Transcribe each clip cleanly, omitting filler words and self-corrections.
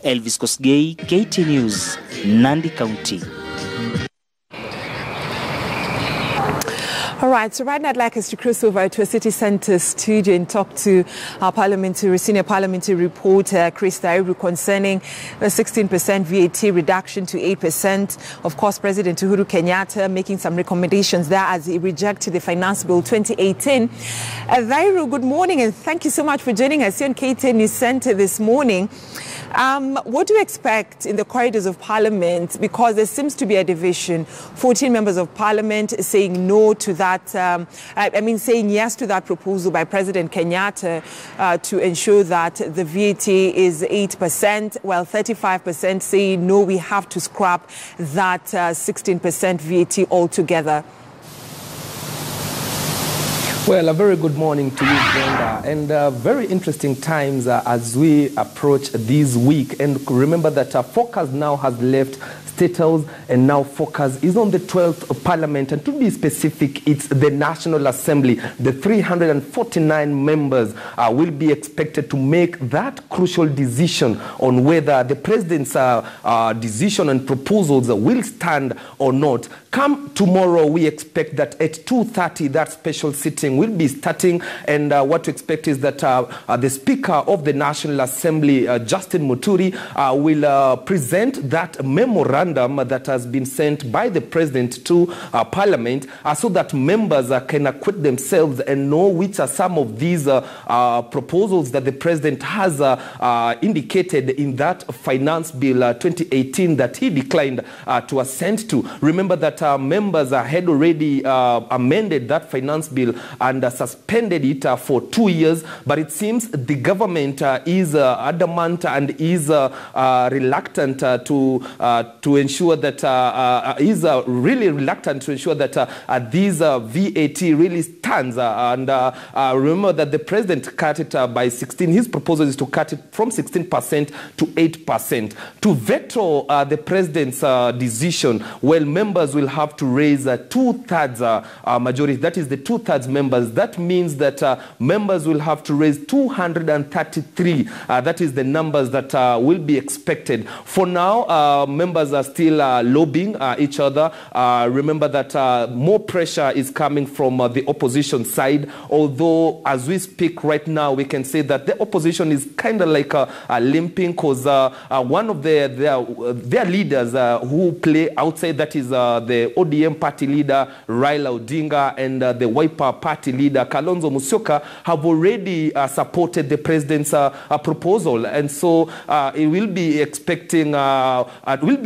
Elvis Kosgei, KT News, Nandi County. All right, so right now I'd like us to cross over to a city centre studio and talk to our senior parliamentary reporter, Chris Dairu, concerning the 16% VAT reduction to 8%. Of course, President Uhuru Kenyatta making some recommendations there as he rejected the Finance Bill 2018. Dairu, good morning and thank you so much for joining us here on KT News Centre this morning. What do you expect in the corridors of Parliament? Because there seems to be a division. 14 members of Parliament saying no to that, saying yes to that proposal by President Kenyatta to ensure that the VAT is 8%, while 35% say no, we have to scrap that 16% VAT altogether. Well, a very good morning to you, Brenda, and very interesting times as we approach this week. And remember that focus now has left State House, and now focus is on the 12th Parliament, and to be specific, it's the National Assembly. The 349 members will be expected to make that crucial decision on whether the President's decision and proposals will stand or not. Come tomorrow, we expect that at 2:30 that special sitting will be starting, and what to expect is that the Speaker of the National Assembly, Justin Muturi, will present that memorandum that has been sent by the President to Parliament so that members can acquit themselves and know which are some of these proposals that the President has indicated in that Finance Bill 2018 that he declined to assent to. Remember that members had already amended that Finance Bill and suspended it for 2 years, but it seems the government is adamant and is reluctant to ensure that really reluctant to ensure that this VAT really stands. Remember that the President cut it by 16. His proposal is to cut it from 16% to 8%. To veto the President's decision, well, members will have to raise a 2/3 majority. That is the 2/3 members. That means that members will have to raise 233. That is the numbers that will be expected. For now, members are still lobbying each other. Remember that more pressure is coming from the opposition side, although as we speak right now, we can say that the opposition is kind of like limping, because one of their leaders who play outside, that is the ODM party leader, Raila Odinga, and the Wiper party leader, Kalonzo Musyoka, have already supported the President's proposal. And so it will be expecting, we'll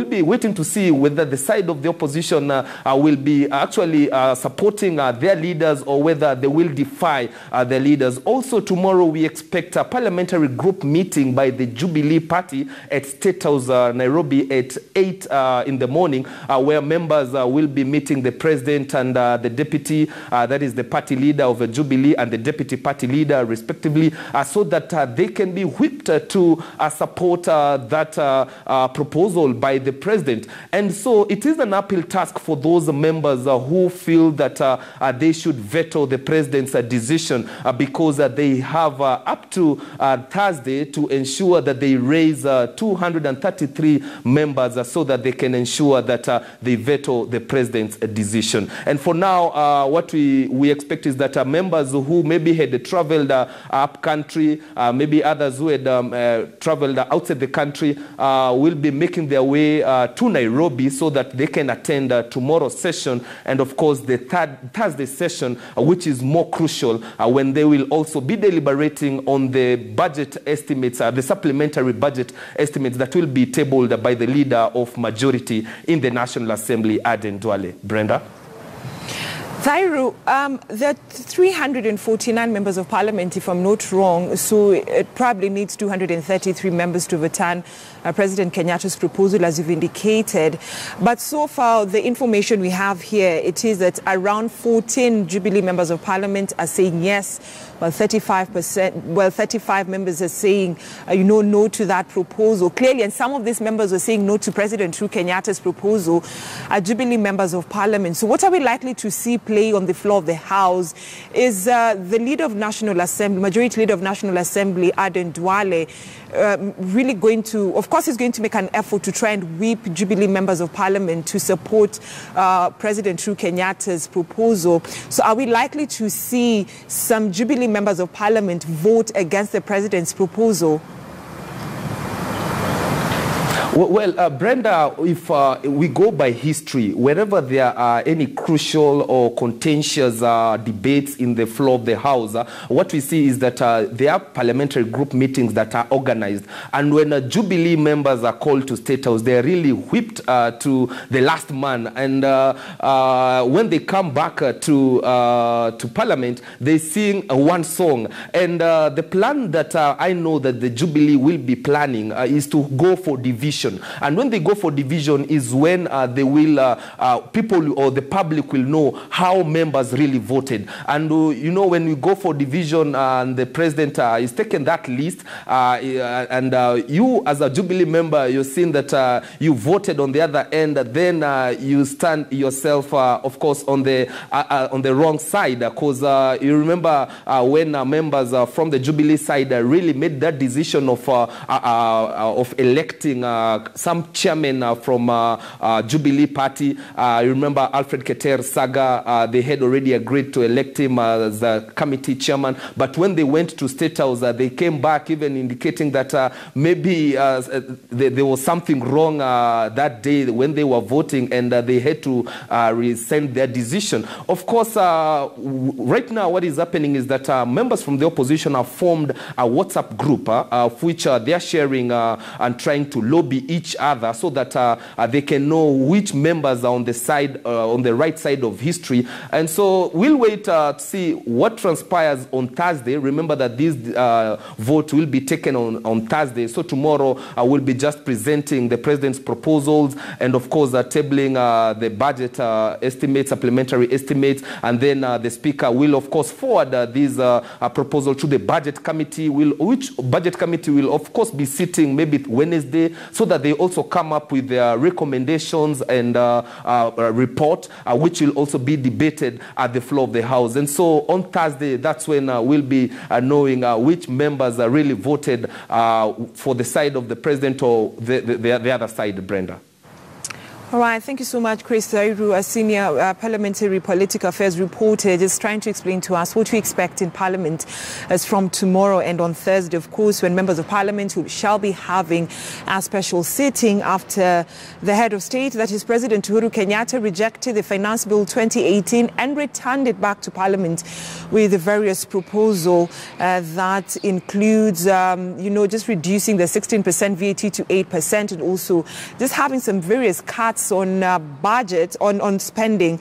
be waiting to see whether the side of the opposition will be actually supporting their leaders or whether they will defy their leaders. Also tomorrow we expect a parliamentary group meeting by the Jubilee Party at State House, Nairobi at 8 in the morning, where members will be meeting the President and the deputy, that is the party leader of Jubilee and the deputy party leader respectively, so that they can be whipped to support that proposal by the President. And so it is an uphill task for those members who feel that they should veto the President's decision because they have up to Thursday to ensure that they raise 233 members so that they can ensure that they veto the President's decision. And for now, what we expect is that members who maybe had traveled up country, maybe others who had traveled outside the country, will be making their way to Nairobi so that they can attend tomorrow's session, and of course the Thursday session, which is more crucial, when they will also be deliberating on the budget estimates, the supplementary budget estimates that will be tabled by the leader of majority in the National Assembly, Aden Duale. Brenda? Thairu, there are 349 members of Parliament, if I'm not wrong, so it probably needs 233 members to overturn President Kenyatta's proposal, as you've indicated. But so far, the information we have here, it is that around 14 Jubilee members of Parliament are saying yes Well, 35 members are saying, no to that proposal. Clearly, and some of these members were saying no to President Uhuru Kenyatta's proposal, are Jubilee members of parliament. So what are we likely to see play on the floor of the House? Is the leader of National Assembly, Majority Leader of National Assembly, Aden Duale, really going to, of course, he's going to make an effort to try and whip Jubilee members of parliament to support President Uhuru Kenyatta's proposal. So are we likely to see some Jubilee members of parliament vote against the president's proposal? Well, Brenda, if we go by history, wherever there are any crucial or contentious debates in the floor of the House, what we see is that there are parliamentary group meetings that are organized. And when Jubilee members are called to State House, they are really whipped to the last man. And when they come back to Parliament, they sing one song. And the plan that I know that the Jubilee will be planning is to go for division. And when they go for division is when they will, people or the public will know how members really voted. And when we go for division and the president is taking that list, and you as a Jubilee member, you're seeing that you voted on the other end, then you stand yourself, of course, on the wrong side. Because you remember when members from the Jubilee side really made that decision of electing some chairman from Jubilee Party. You remember Alfred Keter Saga, they had already agreed to elect him as the committee chairman. But when they went to State House, they came back even indicating that maybe there was something wrong that day when they were voting, and they had to rescind their decision. Of course, right now what is happening is that members from the opposition have formed a WhatsApp group of which they are sharing and trying to lobby each other so that they can know which members are on the side, on the right side of history. And so we'll wait to see what transpires on Thursday. Remember that this vote will be taken on Thursday. So tomorrow we'll be just presenting the president's proposals and, of course, tabling the budget estimates, supplementary estimates. And then the speaker will, of course, forward this proposal to the budget committee, which budget committee will, of course, be sitting maybe Wednesday, so that they also come up with their recommendations and report, which will also be debated at the floor of the House. And so on Thursday, that's when we'll be knowing which members really voted for the side of the president or the other side, Brenda. All right, thank you so much, Chris Dairu, a senior parliamentary political affairs reporter, just trying to explain to us what we expect in Parliament as from tomorrow and on Thursday, of course, when members of Parliament who shall be having a special sitting after the head of state, that is President Uhuru Kenyatta, rejected the Finance Bill 2018 and returned it back to Parliament with a various proposal that includes, just reducing the 16% VAT to 8% and also just having some various cuts on budget, on spending.